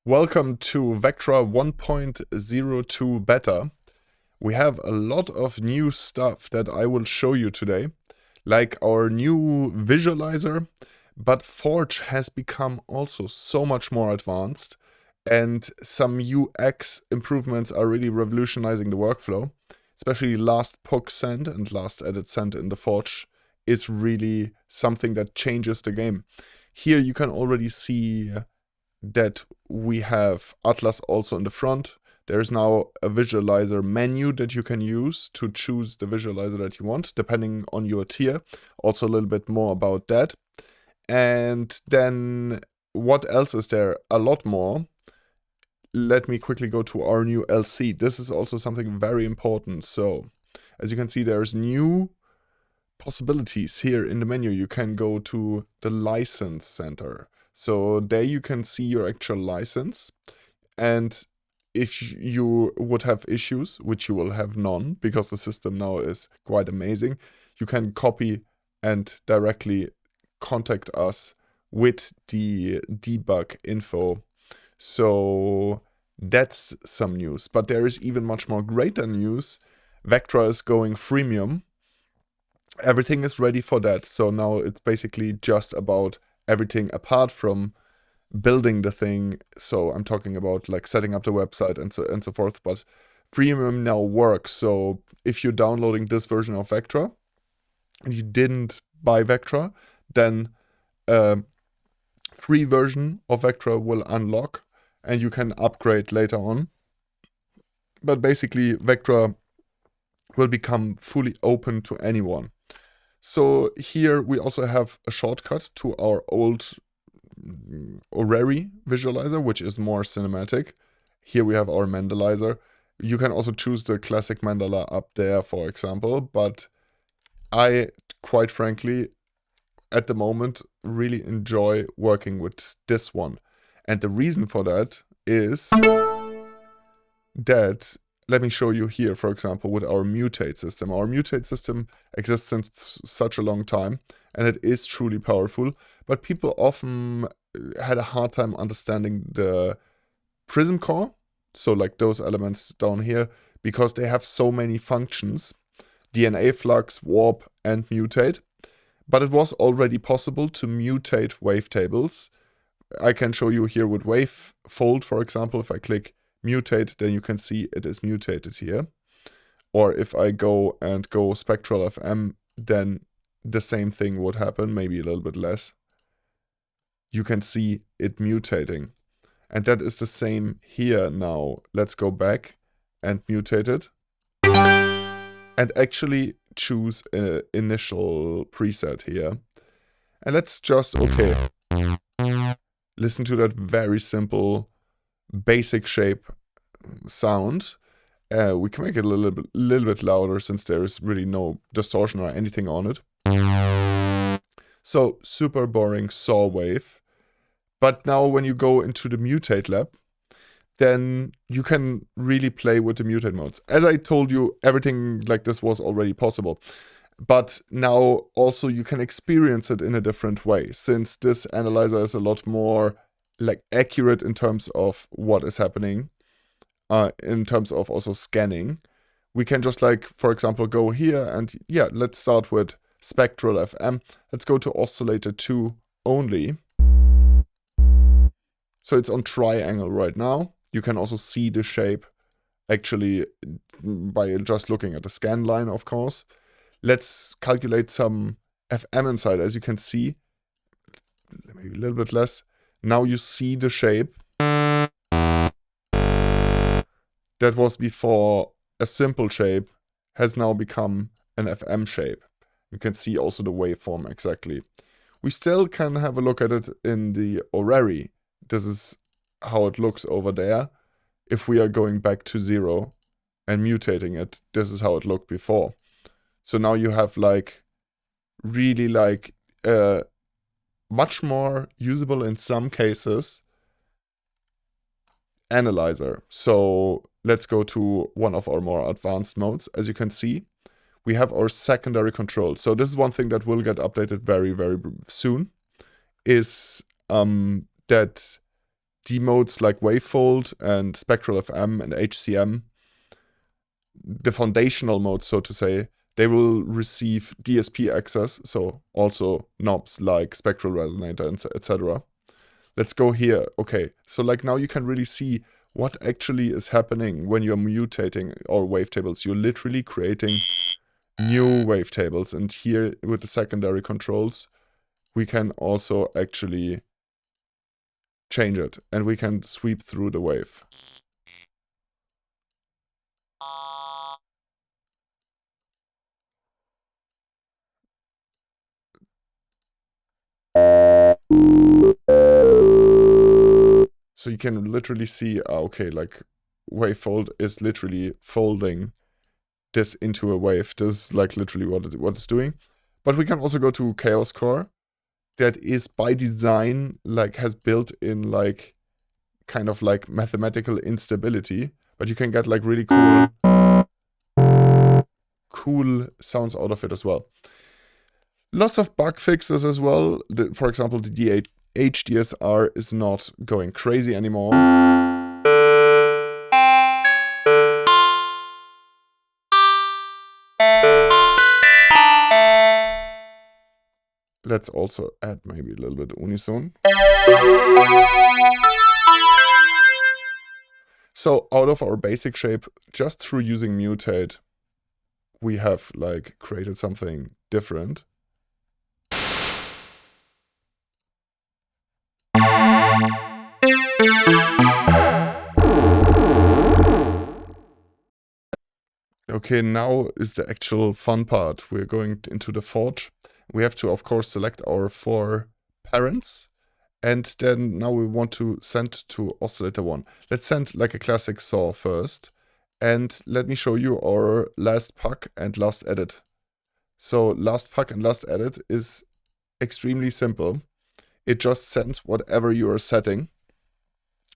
Welcome to Vectra 1.02 beta. We have a lot of new stuff that I will show you today, like our new visualizer, but Forge has become also so much more advanced, and some UX improvements are really revolutionizing the workflow. Especially last poke send and last edit send in the Forge is really something that changes the game. Here you can already see that we have Atlas also in the front. There's now a visualizer menu that you can use to choose the visualizer that you want, depending on your tier. Also a little bit more about that. And then what else is there? A lot more. Let me quickly go to our new LC. This is also something very important. So as you can see, there's new possibilities here in the menu. You can go to the license center. So there you can see your actual license, and if you would have issues, which you will have none because the system now is quite amazing, you can copy and directly contact us with the debug info. So that's some news, but there is even much more greater news. Vectra is going freemium. Everything is ready for that. So now it's basically just about everything apart from building the thing. So I'm talking about like setting up the website and so forth, but freemium now works. So if you're downloading this version of Vectra and you didn't buy Vectra, then free version of Vectra will unlock and you can upgrade later on. But basically Vectra will become fully open to anyone. So here we also have a shortcut to our old Orrery visualizer, which is more cinematic. Here we have our mandalizer. You can also choose the classic mandala up there, for example, but I, quite frankly, at the moment, really enjoy working with this one. And the reason for that is that, let me show you here, for example, with our mutate system. Our mutate system exists since such a long time, and it is truly powerful, but people often had a hard time understanding the prism core, so like those elements down here, because they have so many functions: DNA flux, warp, and mutate. But it was already possible to mutate wavetables. I can show you here with wavefold, for example. If I click mutate, then you can see it is mutated here. Or if I go spectral FM, then the same thing would happen, maybe a little bit less. You can see it mutating. And that is the same here now. Let's go back and mutate it. And actually choose an initial preset here. And let's just, okay, listen to that very simple basic shape sound. We can make it a little bit louder since there is really no distortion or anything on it. So super boring saw wave. But now when you go into the mutate lab, then you can really play with the mutate modes. As I told you, everything like this was already possible. But now also you can experience it in a different way, since this analyzer is a lot more like accurate in terms of what is happening, in terms of also scanning. We can just like, for example, go here and yeah, let's start with spectral FM. Let's go to oscillator 2 only. So it's on triangle right now. You can also see the shape actually by just looking at the scan line, of course. Let's calculate some FM inside. As you can see, maybe a little bit less. Now you see the shape. That was before a simple shape has now become an FM shape. You can see also the waveform exactly. We still can have a look at it in the Orrery. This is how it looks over there. If we are going back to 0 and mutating it, this is how it looked before. So now you have like really like much more usable in some cases analyzer. So let's go to one of our more advanced modes. As you can see, we have our secondary control. So this is one thing that will get updated very, very soon, is that D modes like wavefold and spectral FM and HCM, the foundational modes, so to say, they will receive DSP access, so also knobs like spectral resonator, etc. Let's go here. Okay, so like now you can really see what actually is happening when you're mutating our wavetables. You're literally creating new wavetables, and here with the secondary controls, we can also actually change it, and we can sweep through the wave. So you can literally see, okay, like wavefold is literally folding this into a wave. This is like literally what it's doing. But we can also go to Chaos Core. That is by design, like has built in like kind of like mathematical instability. But you can get like really cool sounds out of it as well. Lots of bug fixes as well. For example, the HDSR is not going crazy anymore. Let's also add maybe a little bit unison. So out of our basic shape, just through using mutate, we have like created something different. Okay, now is the actual fun part. We're going into the forge. We have to, of course, select our 4 parents. And then now we want to send to oscillator 1. Let's send like a classic saw first. And let me show you our last pack and last edit. So last pack and last edit is extremely simple. It just sends whatever you are setting.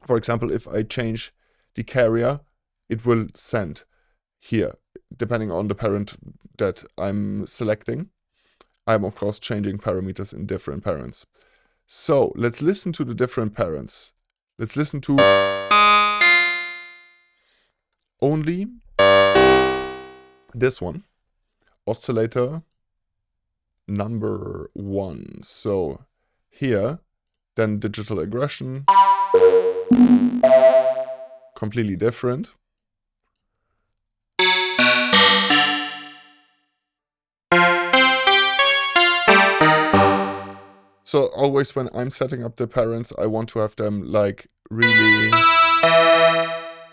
For example, if I change the carrier, it will send here, depending on the parent that I'm selecting. I'm of course changing parameters in different parents. So let's listen to the different parents. Let's listen to only this one, oscillator number 1. So here, then digital aggression, completely different. So always when I'm setting up the parents, I want to have them like really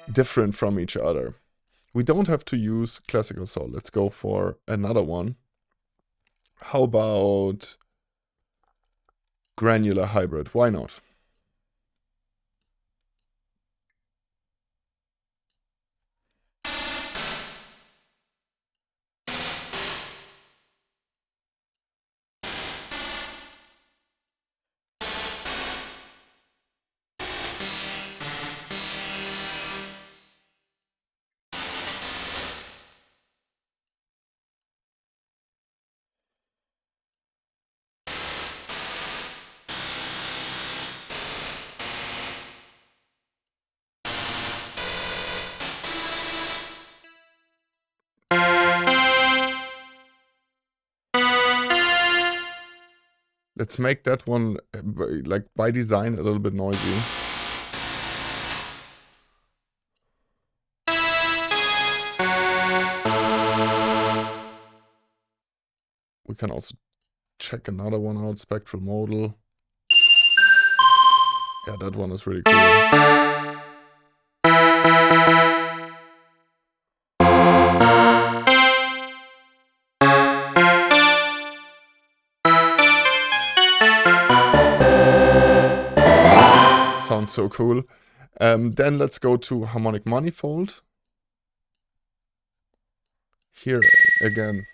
different from each other. We don't have to use classical saw. Let's go for another one. How about granular hybrid? Why not? Let's make that one, like by design, a little bit noisy. We can also check another one out, spectral modal. Yeah, that one is really cool. Sounds so cool. Then let's go to harmonic manifold. Here again.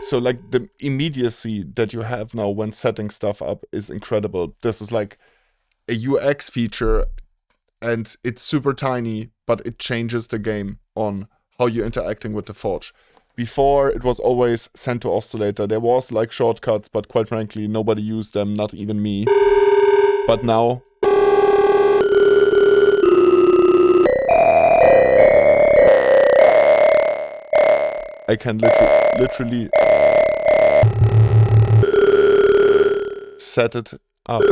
So like the immediacy that you have now when setting stuff up is incredible. This is like a UX feature and it's super tiny, but it changes the game on how you're interacting with the forge. Before, it was always sent to oscillator. There was like shortcuts, but quite frankly, nobody used them, not even me. But now... I can literally set it up.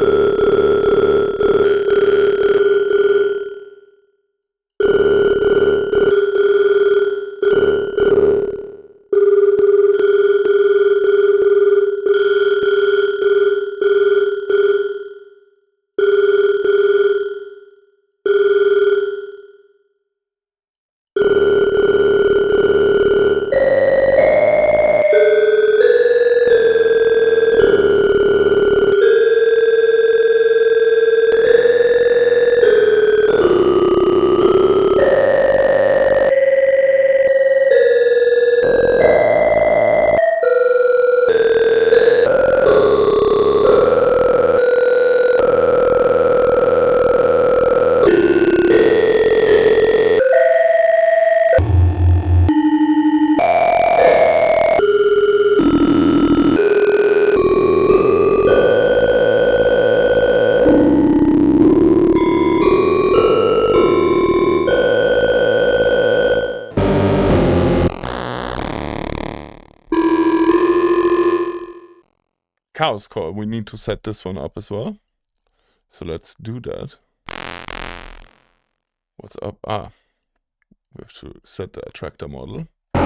Chaos core, we need to set this one up as well. So let's do that. What's up? Ah, we have to set the attractor model. I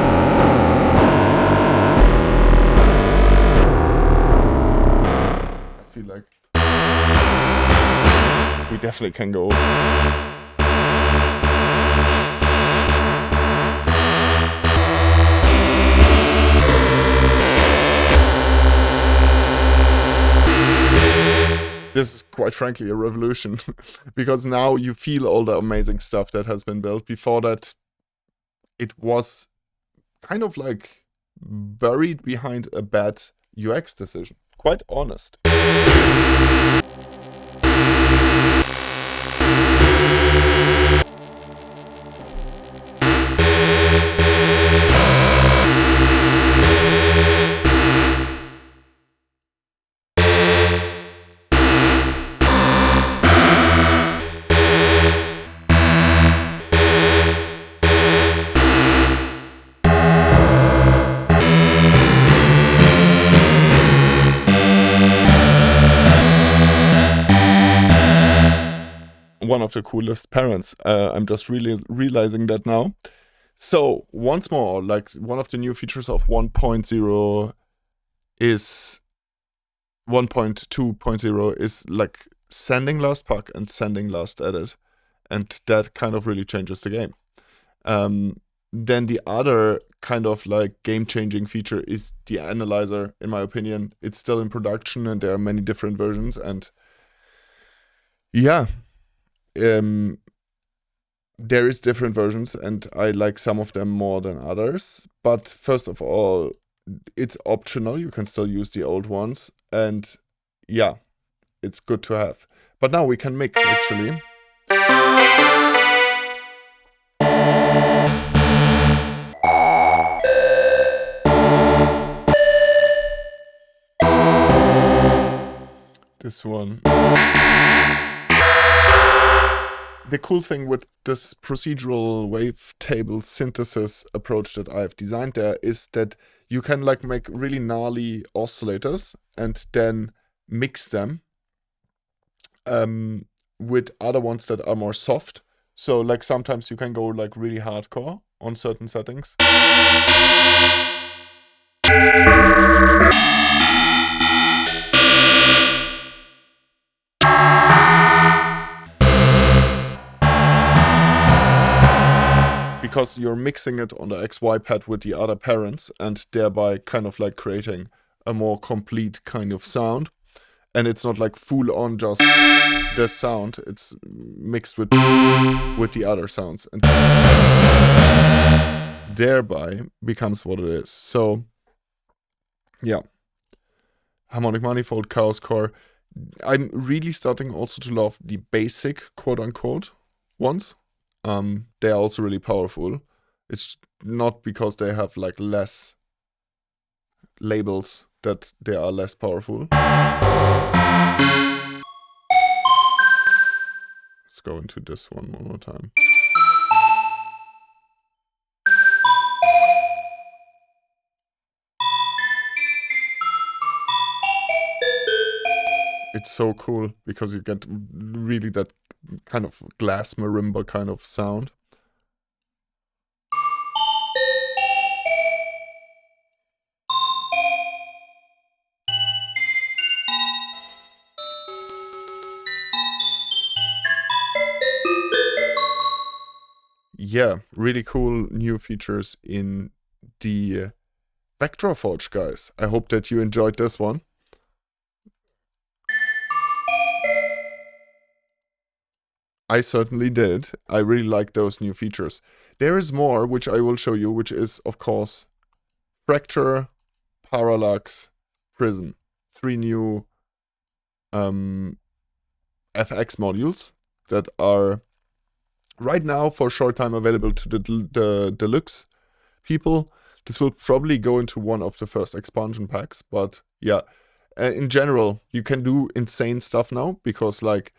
feel like we definitely can go. This is quite frankly a revolution, because now you feel all the amazing stuff that has been built. Before that, it was kind of like buried behind a bad UX decision. Quite honest. One of the coolest parents. I'm just really realizing that now. So once more, like one of the new features of 1.0 is 1.2.0 is like sending last puck and sending last edit, and that kind of really changes the game. Then the other kind of like game-changing feature is the analyzer. In my opinion, it's still in production and there are many different versions, and yeah. There is different versions and I like some of them more than others, but first of all, it's optional. You can still use the old ones, and yeah, it's good to have. But now we can mix actually. This one. The cool thing with this procedural wavetable synthesis approach that I have designed there is that you can like make really gnarly oscillators and then mix them with other ones that are more soft. So like sometimes you can go like really hardcore on certain settings. Because you're mixing it on the XY pad with the other parents and thereby kind of like creating a more complete kind of sound. And it's not like full on just the sound, it's mixed with the other sounds. And thereby becomes what it is. So yeah. Harmonic manifold, chaos core. I'm really starting also to love the basic quote unquote ones. They are also really powerful. It's not because they have like less labels that they are less powerful. Let's go into this one more time. It's so cool because you get really that kind of glass marimba kind of sound. Yeah, really cool new features in the Vectra Forge, guys. I hope that you enjoyed this one. I certainly did. I really like those new features. There is more, which I will show you, which is, of course, Fracture, Parallax, Prism. 3 new FX modules that are right now for a short time available to the deluxe people. This will probably go into one of the first expansion packs, but yeah, in general, you can do insane stuff now because like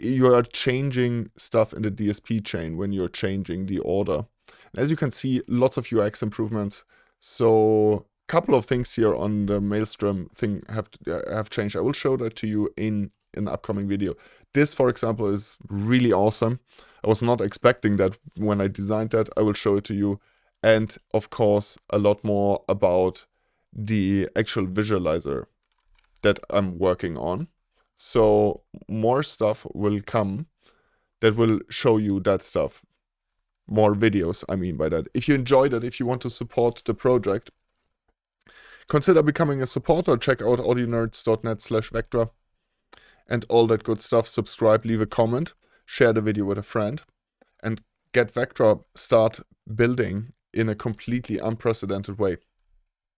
you are changing stuff in the DSP chain when you're changing the order. And as you can see, lots of UX improvements. So a couple of things here on the Maelstrom thing have changed. I will show that to you in an upcoming video. This, for example, is really awesome. I was not expecting that when I designed that. I will show it to you. And of course, a lot more about the actual visualizer that I'm working on. So more stuff will come that will show you that stuff. More videos, I mean by that. If you enjoyed it, if you want to support the project, consider becoming a supporter. Check out audionerds.net/Vectra and all that good stuff. Subscribe, leave a comment, share the video with a friend, and get Vectra start building in a completely unprecedented way.